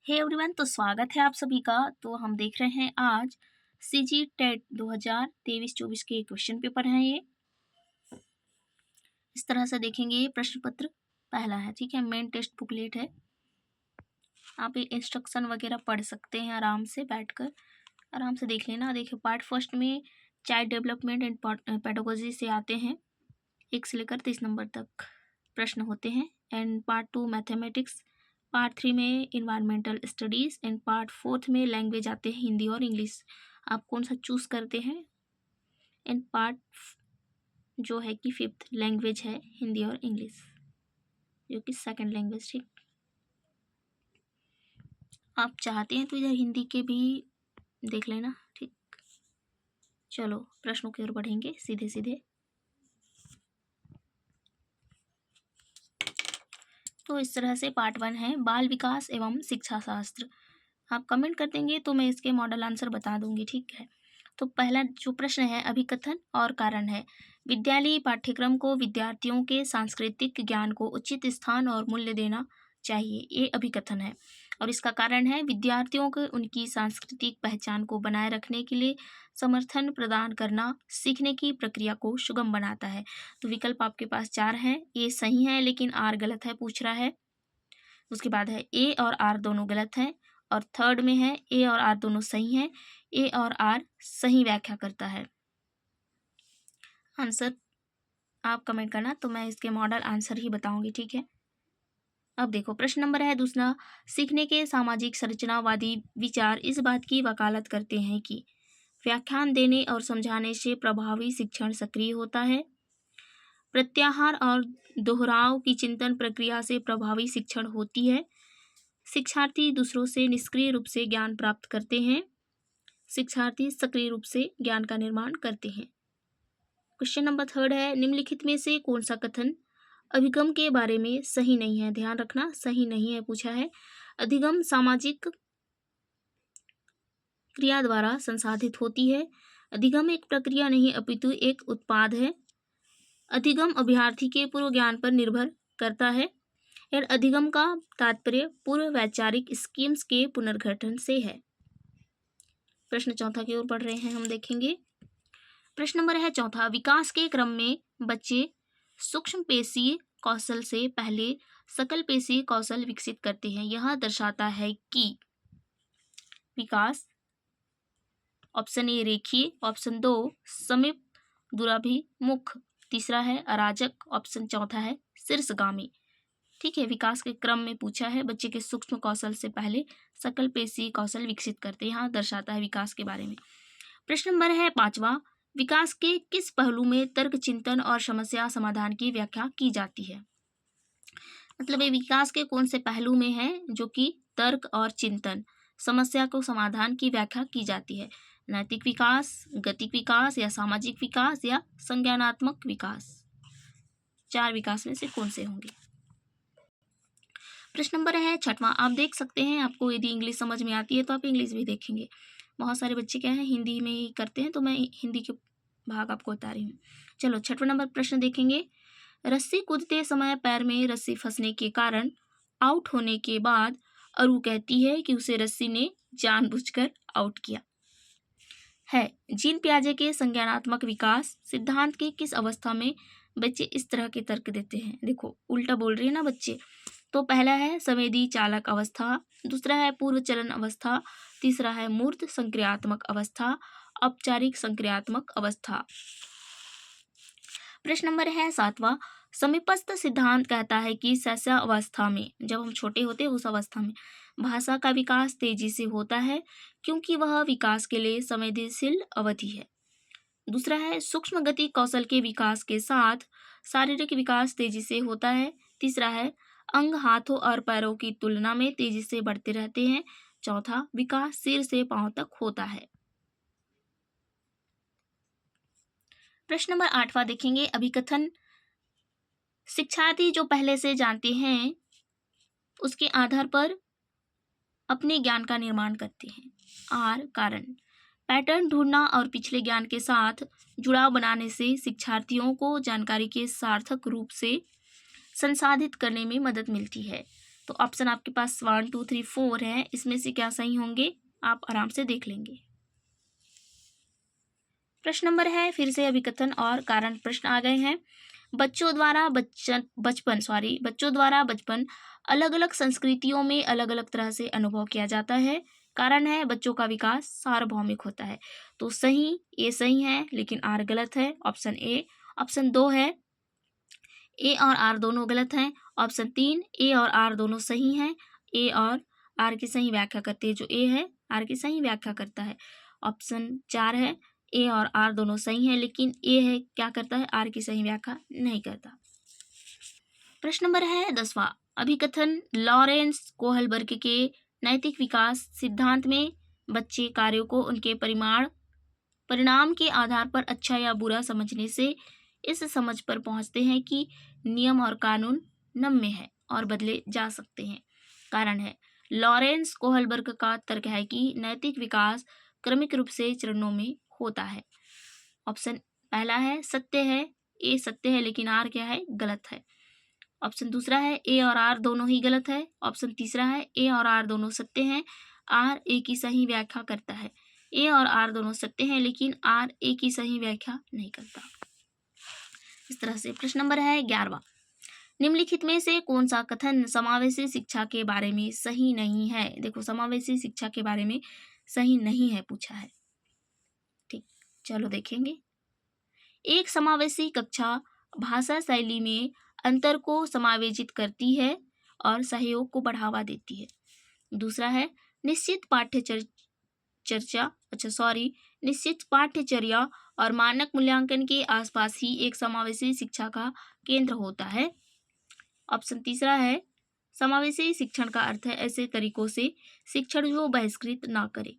Hey everyone, तो स्वागत है आप सभी का। तो हम देख रहे हैं आज सीजी टेट 2023-24 के क्वेश्चन पेपर हैं। ये इस तरह से देखेंगे। ये प्रश्न पत्र पहला है, ठीक है। मेन टेस्ट बुकलेट है। आप ये इंस्ट्रक्शन वगैरह पढ़ सकते हैं आराम से बैठकर, आराम से देख लेना। देखिए, पार्ट फर्स्ट में चाइल्ड डेवलपमेंट एंड पेडागोजी से आते हैं, 1 से लेकर 30 नंबर तक प्रश्न होते हैं। एंड पार्ट 2 मैथमेटिक्स, पार्ट 3 में इन्वायरमेंटल स्टडीज़, एंड पार्ट 4 में लैंग्वेज आते हैं, हिंदी और इंग्लिश। आप कौन सा चूज़ करते हैं। एंड पार्ट जो है कि 5th लैंग्वेज है, हिंदी और इंग्लिश, जो कि सेकंड लैंग्वेज। ठीक, आप चाहते हैं तो इधर हिंदी के भी देख लेना। ठीक, चलो प्रश्नों की ओर बढ़ेंगे सीधे सीधे। तो इस तरह से पार्ट 1 है बाल विकास एवं शिक्षा शास्त्र। आप कमेंट कर देंगे तो मैं इसके मॉडल आंसर बता दूंगी, ठीक है। तो पहला जो प्रश्न है अभिकथन और कारण है। विद्यालयी पाठ्यक्रम को विद्यार्थियों के सांस्कृतिक ज्ञान को उचित स्थान और मूल्य देना चाहिए, ये अभिकथन है। और इसका कारण है विद्यार्थियों को उनकी सांस्कृतिक पहचान को बनाए रखने के लिए समर्थन प्रदान करना सीखने की प्रक्रिया को सुगम बनाता है। तो विकल्प आपके पास 4 हैं, ये सही है लेकिन आर गलत है, पूछ रहा है। उसके बाद है ए और आर दोनों गलत हैं, और थर्ड में है ए और आर दोनों सही हैं। ए और आर सही व्याख्या करता है। आंसर आप कमेंट करना तो मैं इसके मॉडल आंसर ही बताऊंगी, ठीक है। अब देखो, प्रश्न नंबर है दूसरा। सीखने के सामाजिक संरचनावादी विचार इस बात की वकालत करते हैं कि व्याख्यान देने और समझाने से प्रभावी शिक्षण सक्रिय होता है। प्रत्याहार और दोहराव की चिंतन प्रक्रिया से प्रभावी शिक्षण होती है। शिक्षार्थी दूसरों से निष्क्रिय रूप से ज्ञान प्राप्त करते हैं। शिक्षार्थी सक्रिय रूप से ज्ञान का निर्माण करते हैं। क्वेश्चन नंबर 3 है निम्नलिखित में से कौन सा कथन अभिगम के बारे में सही नहीं है। ध्यान रखना, सही नहीं है पूछा है। अधिगम सामाजिक क्रिया द्वारा संसाधित होती है। अधिगम एक प्रक्रिया नहीं अपितु एक उत्पाद है। अधिगम अभ्यर्थी के पूर्व ज्ञान पर निर्भर करता है। और अधिगम का तात्पर्य पूर्व वैचारिक स्कीम्स के पुनर्गठन से है। प्रश्न चौथा की ओर बढ़ रहे हैं, हम देखेंगे। प्रश्न नंबर है चौथा। विकास के क्रम में बच्चे सूक्ष्म पेशीय कौशल से पहले सकल पेशीय कौशल विकसित करते हैं। यह दर्शाता है कि विकास, ऑप्शन ए रेखीय, ऑप्शन 2 समीप दूराभिमुख, तीसरा है अराजक, ऑप्शन चौथा है शीर्षगामी। ठीक है, विकास के क्रम में पूछा है, बच्चे के सूक्ष्म कौशल से पहले सकल पेशीय कौशल विकसित करते हैं। यहाँ दर्शाता है विकास के बारे में। प्रश्न नंबर है 5वां। विकास के किस पहलू में तर्क चिंतन और समस्या समाधान की व्याख्या की जाती है। मतलब ये विकास के कौन से पहलू में है जो कि तर्क और चिंतन, समस्या को समाधान की व्याख्या की जाती है। नैतिक विकास, गतिक विकास, या सामाजिक विकास, या संज्ञानात्मक विकास। 4 विकास में से कौन से होंगे। प्रश्न नंबर है 6वां। आप देख सकते हैं, आपको यदि इंग्लिश समझ में आती है तो आप इंग्लिश भी देखेंगे। बहुत सारे बच्चे क्या है हिंदी में ही करते हैं, तो मैं हिंदी के भाग आपको बता रही हूँ। चलो 6वां नंबर प्रश्न देखेंगे। रस्सी कूदते समय पैर में रस्सी फंसने के कारण आउट होने के बाद अरु कहती है कि उसे रस्सी ने जानबूझकर आउट किया है। जीन पियाजे के संज्ञानात्मक विकास सिद्धांत की किस अवस्था में बच्चे इस तरह के तर्क देते हैं। देखो, उल्टा बोल रही है ना बच्चे। तो पहला है संवेदी चालक अवस्था, दूसरा है पूर्व चलन अवस्था, तीसरा है मूर्त संक्रियात्मक अवस्था, औपचारिक संक्रियात्मक अवस्था। प्रश्न नंबर है 7वां। समीपस्थ सिद्धांत कहता है कि शैशव अवस्था में, जब हम छोटे होते हैं उस अवस्था में भाषा का विकास तेजी से होता है क्योंकि वह विकास के लिए संवेदनशील अवधि है। दूसरा है सूक्ष्म गति कौशल के विकास के साथ शारीरिक विकास तेजी से होता है। तीसरा है अंग हाथों और पैरों की तुलना में तेजी से बढ़ते रहते हैं। चौथा, विकास सिर से पांव तक होता है। प्रश्न नंबर 8वां देखेंगे। अभिकथन शिक्षार्थी जो पहले से जानते हैं उसके आधार पर अपने ज्ञान का निर्माण करते हैं। आर कारण, पैटर्न ढूंढना और पिछले ज्ञान के साथ जुड़ाव बनाने से शिक्षार्थियों को जानकारी के सार्थक रूप से संसाधित करने में मदद मिलती है। तो ऑप्शन आपके पास 1 2 3 4 है, इसमें से क्या सही होंगे आप आराम से देख लेंगे। प्रश्न नंबर है फिर से अभिकथन और कारण प्रश्न आ गए हैं। बच्चों द्वारा बचपन अलग अलग संस्कृतियों में अलग अलग तरह से अनुभव किया जाता है। कारण है बच्चों का विकास सार्वभौमिक होता है। तो सही, ए सही है लेकिन आर गलत है, ऑप्शन ए। ऑप्शन 2 है ए और आर दोनों गलत हैं। ऑप्शन 3 ए और आर दोनों सही हैं। ए और आर की सही व्याख्या करते हैं, जो ए है आर की सही व्याख्या करता है। ऑप्शन 4 है ए और आर दोनों सही हैं लेकिन ए है क्या करता है, आर की सही व्याख्या नहीं करता। प्रश्न नंबर है 10वां। अभिकथन लॉरेंस कोहलबर्ग के नैतिक विकास सिद्धांत में बच्चे कार्यों को उनके परिणाम के आधार पर अच्छा या बुरा समझने से इस समझ पर पहुंचते हैं कि नियम और कानून नम्य है और बदले जा सकते हैं। कारण है लॉरेंस कोहलबर्ग का तर्क है कि नैतिक विकास क्रमिक रूप से चरणों में होता है। ऑप्शन पहला है सत्य है, ए सत्य है लेकिन आर क्या है, गलत है। ऑप्शन दूसरा है ए और आर दोनों ही गलत है। ऑप्शन तीसरा है ए और आर दोनों सत्य हैं, आर ए की सही व्याख्या करता है। ए और आर दोनों सत्य हैं लेकिन आर ए की सही व्याख्या नहीं करता। इस तरह से प्रश्न नंबर है 11वां। निम्नलिखित में से कौन सा कथन समावेशी शिक्षा के बारे में सही नहीं है। देखो समावेशी शिक्षा के बारे में सही नहीं है पूछा है। ठीक, चलो देखेंगे। एक समावेशी कक्षा भाषा शैली में अंतर को समावेशित करती है और सहयोग को बढ़ावा देती है। दूसरा है निश्चित पाठ्यचर्या और मानक मूल्यांकन के आसपास ही एक समावेशी शिक्षा का केंद्र होता है। ऑप्शन तीसरा है समावेशी शिक्षण का अर्थ है ऐसे तरीकों से शिक्षण जो बहिष्कृत ना करे।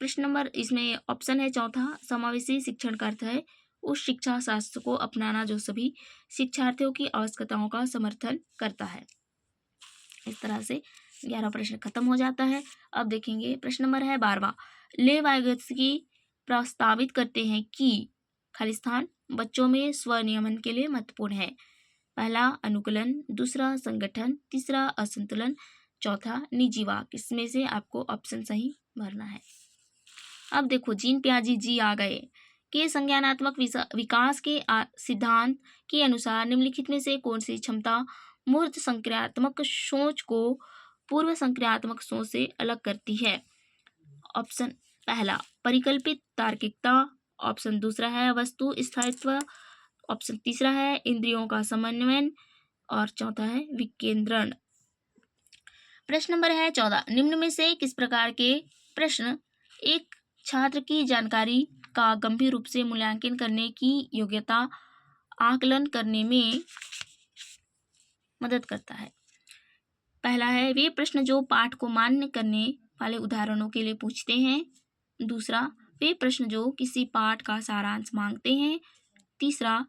प्रश्न नंबर इसमें ऑप्शन है चौथा, समावेशी शिक्षण का अर्थ है उस शिक्षा शास्त्र को अपनाना जो सभी शिक्षार्थियों की आवश्यकताओं का समर्थन करता है। इस तरह से 11वां प्रश्न खत्म हो जाता है। अब देखेंगे प्रश्न नंबर है 12वां। ले वाइगोत्स्की प्रस्तावित करते हैं कि खालिस्तान बच्चों में स्वनियमन के लिए महत्वपूर्ण है। पहला अनुकूलन, दूसरा संगठन, तीसरा असंतुलन, चौथा निजी वाक। इसमें से आपको ऑप्शन सही भरना है। अब देखो जीन पियाजी जी आ गए कि संज्ञानात्मक विकास के सिद्धांत के अनुसार निम्नलिखित में से कौन सी क्षमता मूर्त संक्रियात्मक सोच को पूर्व संक्रियात्मक सोच से अलग करती है। ऑप्शन पहला परिकल्पित तार्किकता, ऑप्शन दूसरा है वस्तु स्थायित्व, ऑप्शन तीसरा है इंद्रियों का समन्वय और चौथा है विकेंद्रण। प्रश्न नंबर है 14। निम्न में से किस प्रकार के प्रश्न एक छात्र की जानकारी का गंभीर रूप से मूल्यांकन करने की योग्यता आकलन करने में मदद करता है। पहला है वे प्रश्न जो पाठ को मान्य करने वाले उदाहरणों के लिए पूछते हैं। दूसरा वे प्रश्न जो किसी पाठ का सारांश मांगते हैं। तीसरा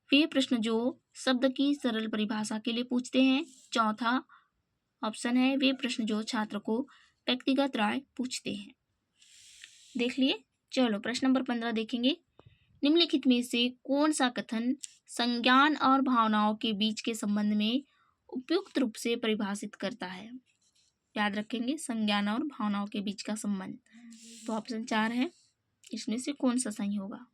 वे प्रश्न जो शब्द की सरल परिभाषा के लिए पूछते हैं। चौथा ऑप्शन है वे प्रश्न जो छात्र को व्यक्तिगत राय पूछते हैं। देख लिए। चलो प्रश्न नंबर 15 देखेंगे। निम्नलिखित में से कौन सा कथन संज्ञान और भावनाओं के बीच के संबंध में उपयुक्त रूप से परिभाषित करता है। याद रखेंगे संज्ञान और भावनाओं के बीच का संबंध। तो ऑप्शन 4 है, इसमें से कौन सा सही होगा।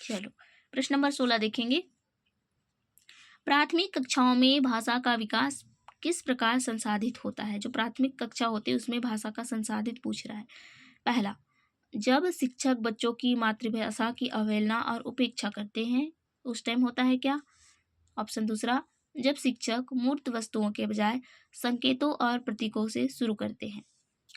चलो प्रश्न नंबर 16 देखेंगे। प्राथमिक कक्षाओं में भाषा का विकास किस प्रकार संसाधित होता है। जो प्राथमिक कक्षा होती है उसमें भाषा का संसाधित पूछ रहा है। पहला जब शिक्षक बच्चों की मातृभाषा की अवहेलना और उपेक्षा करते हैं उस टाइम होता है क्या। ऑप्शन दूसरा जब शिक्षक मूर्त वस्तुओं के बजाय संकेतों और प्रतीकों से शुरू करते हैं।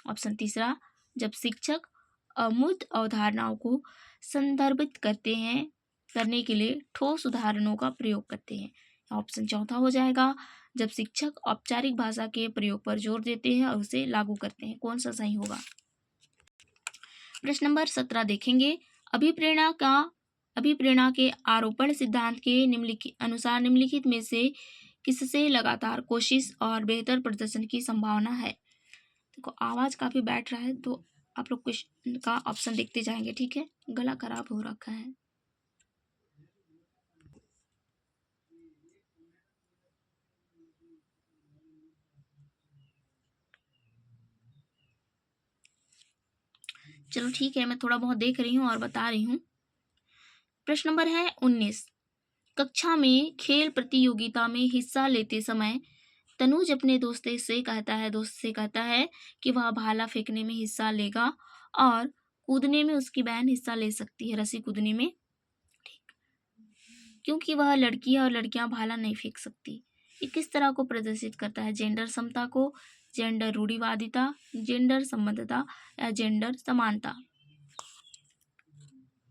ऑप्शन तीसरा जब शिक्षक अमूर्त अवधारणाओं को संदर्भित करने के लिए ठोस उदाहरणों का प्रयोग करते हैं। ऑप्शन चौथा हो जाएगा जब शिक्षक औपचारिक भाषा के प्रयोग पर जोर देते हैं और उसे लागू करते हैं। कौन सा सही होगा। प्रश्न नंबर 17 देखेंगे। अभिप्रेरणा के आरोपण सिद्धांत के निम्नलिखित में से किससे लगातार कोशिश और बेहतर प्रदर्शन की संभावना है। देखो आवाज काफी बैठ रहा है तो आप लोग क्वेश्चन का ऑप्शन देखते जाएंगे, ठीक है। गला खराब हो रखा है। चलो ठीक है, मैं थोड़ा बहुत देख रही हूँ और बता रही हूँ। प्रश्न नंबर है 19। कक्षा में खेल प्रतियोगिता में हिस्सा लेते समय तनुज अपने दोस्त से कहता है कि वह भाला फेंकने में हिस्सा लेगा और कूदने में उसकी बहन हिस्सा ले सकती है, रस्सी कूदने में, ठीक, क्योंकि वह लड़की है और लड़कियां भाला नहीं फेंक सकती। ये किस तरह को प्रदर्शित करता है? जेंडर समता को, जेंडर रूढ़िवादिता, जेंडर संबद्धता या जेंडर समानता।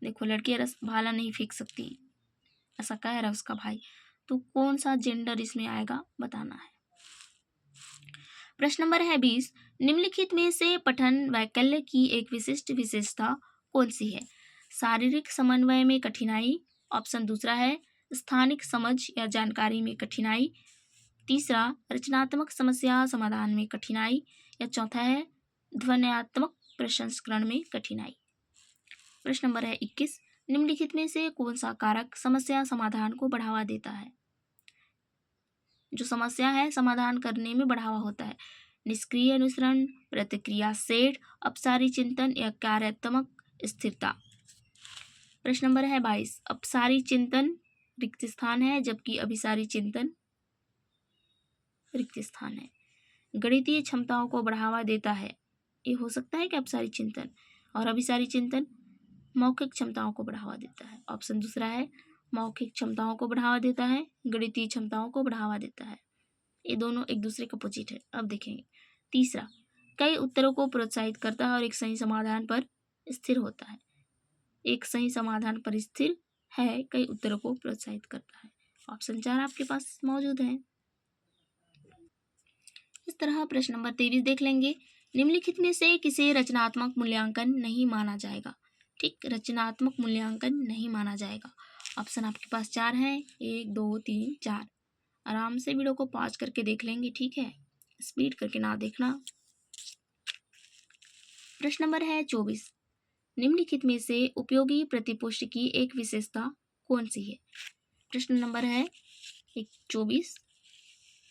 देखो, लड़कियां भाला नहीं फेंक सकती, ऐसा कह रहा है उसका भाई, तो कौन सा जेंडर इसमें आएगा बताना है। प्रश्न नंबर है 20। निम्नलिखित में से पठन वैकल्य की एक विशिष्ट विशेषता कौन सी है? शारीरिक समन्वय में कठिनाई, ऑप्शन दूसरा है स्थानिक समझ या जानकारी में कठिनाई, तीसरा रचनात्मक समस्या समाधान में कठिनाई, या चौथा है ध्वन्यात्मक प्रसंस्करण में कठिनाई। प्रश्न नंबर है 21। निम्नलिखित में से कौन सा कारक समस्या समाधान को बढ़ावा देता है? जो समस्या है समाधान करने में बढ़ावा होता है। निष्क्रिय अनुसरण, प्रतिक्रिया सेट, अपसारी चिंतन या कार्यात्मक स्थिरता। प्रश्न नंबर है 22। अपसारी चिंतन रिक्त स्थान है, जबकि अभिसारी चिंतन रिक्त स्थान है। गणितीय क्षमताओं को बढ़ावा देता है, ये हो सकता है कि अपसारी चिंतन, और अभिसारी चिंतन मौखिक क्षमताओं को बढ़ावा देता है। ऑप्शन दूसरा है मौखिक क्षमताओं को बढ़ावा देता है, गणितीय क्षमताओं को बढ़ावा देता है। ये दोनों एक दूसरे के अपोजिट है। अब देखेंगे तीसरा, कई उत्तरों को प्रोत्साहित करता है और एक सही समाधान पर स्थिर होता है। एक सही समाधान पर स्थिर है, कई उत्तरों को प्रोत्साहित करता है। ऑप्शन 4 आपके पास मौजूद है। इस तरह प्रश्न नंबर 23 देख लेंगे। निम्नलिखित में से किसे रचनात्मक मूल्यांकन नहीं माना जाएगा? ठीक, रचनात्मक मूल्यांकन नहीं माना जाएगा। ऑप्शन आपके पास 4 हैं, 1 2 3 4। आराम से वीडियो को पॉज करके देख लेंगे, ठीक है, स्पीड करके ना देखना। प्रश्न नंबर है 24। निम्नलिखित में से उपयोगी प्रतिपुष्टि की एक विशेषता कौन सी है? प्रश्न नंबर है 24।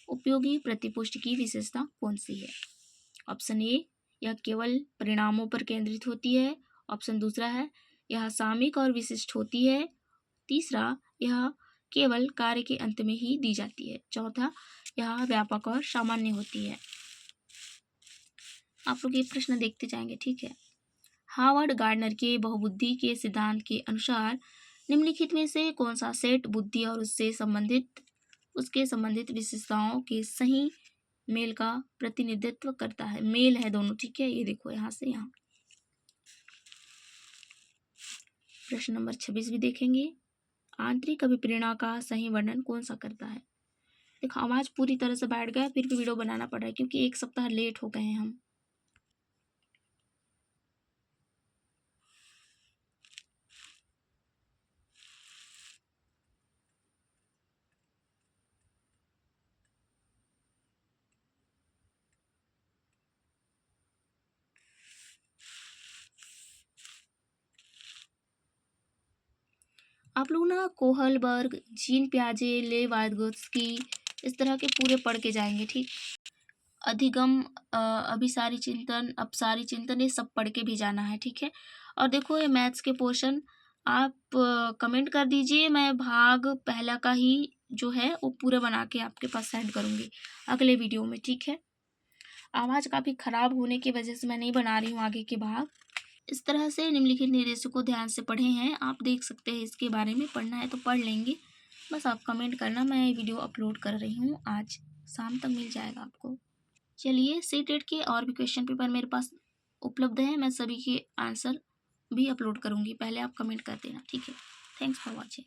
उपयोगी प्रतिपुष्टि की विशेषता कौन सी है? ऑप्शन ए, यह केवल परिणामों पर केंद्रित होती है। ऑप्शन दूसरा है यह सामयिक और विशिष्ट होती है। तीसरा, यह केवल कार्य के अंत में ही दी जाती है। चौथा, यह व्यापक और सामान्य होती है। आप लोग ये प्रश्न देखते जाएंगे, ठीक है। हार्वर्ड गार्डनर के बहुबुद्धि के सिद्धांत के अनुसार निम्नलिखित में से कौन सा सेट बुद्धि और उसके संबंधित विशेषताओं के सही मेल का प्रतिनिधित्व करता है? मेल है दोनों, ठीक है, ये देखो यहाँ से यहाँ। प्रश्न नंबर 26 भी देखेंगे। आंतरिक अभिप्रेरणा का सही वर्णन कौन सा करता है? देखो, आवाज पूरी तरह से बैठ गया, फिर भी वीडियो बनाना पड़ रहा है क्योंकि एक सप्ताह लेट हो गए हैं हम। आप लोग ना कोहलबर्ग, जीन पियाजे, ले वाइटगोत्स्की, इस तरह के पूरे पढ़ के जाएंगे, ठीक। अधिगम, अभिसारी चिंतन, अपसारी चिंतन, ये सब पढ़ के भी जाना है, ठीक है। और देखो ये मैथ्स के पोर्शन आप कमेंट कर दीजिए, मैं भाग पहला का ही जो है वो पूरा बना के आपके पास सेंड करूँगी अगले वीडियो में, ठीक है। आवाज़ काफ़ी ख़राब होने की वजह से मैं नहीं बना रही हूँ आगे के भाग। इस तरह से निम्नलिखित निर्देशों को ध्यान से पढ़े हैं, आप देख सकते हैं। इसके बारे में पढ़ना है तो पढ़ लेंगे, बस आप कमेंट करना। मैं वीडियो अपलोड कर रही हूँ, आज शाम तक मिल जाएगा आपको। चलिए, सीटेट के और भी क्वेश्चन पेपर मेरे पास उपलब्ध हैं, मैं सभी के आंसर भी अपलोड करूँगी, पहले आप कमेंट कर देना, ठीक है। Thanks for watching.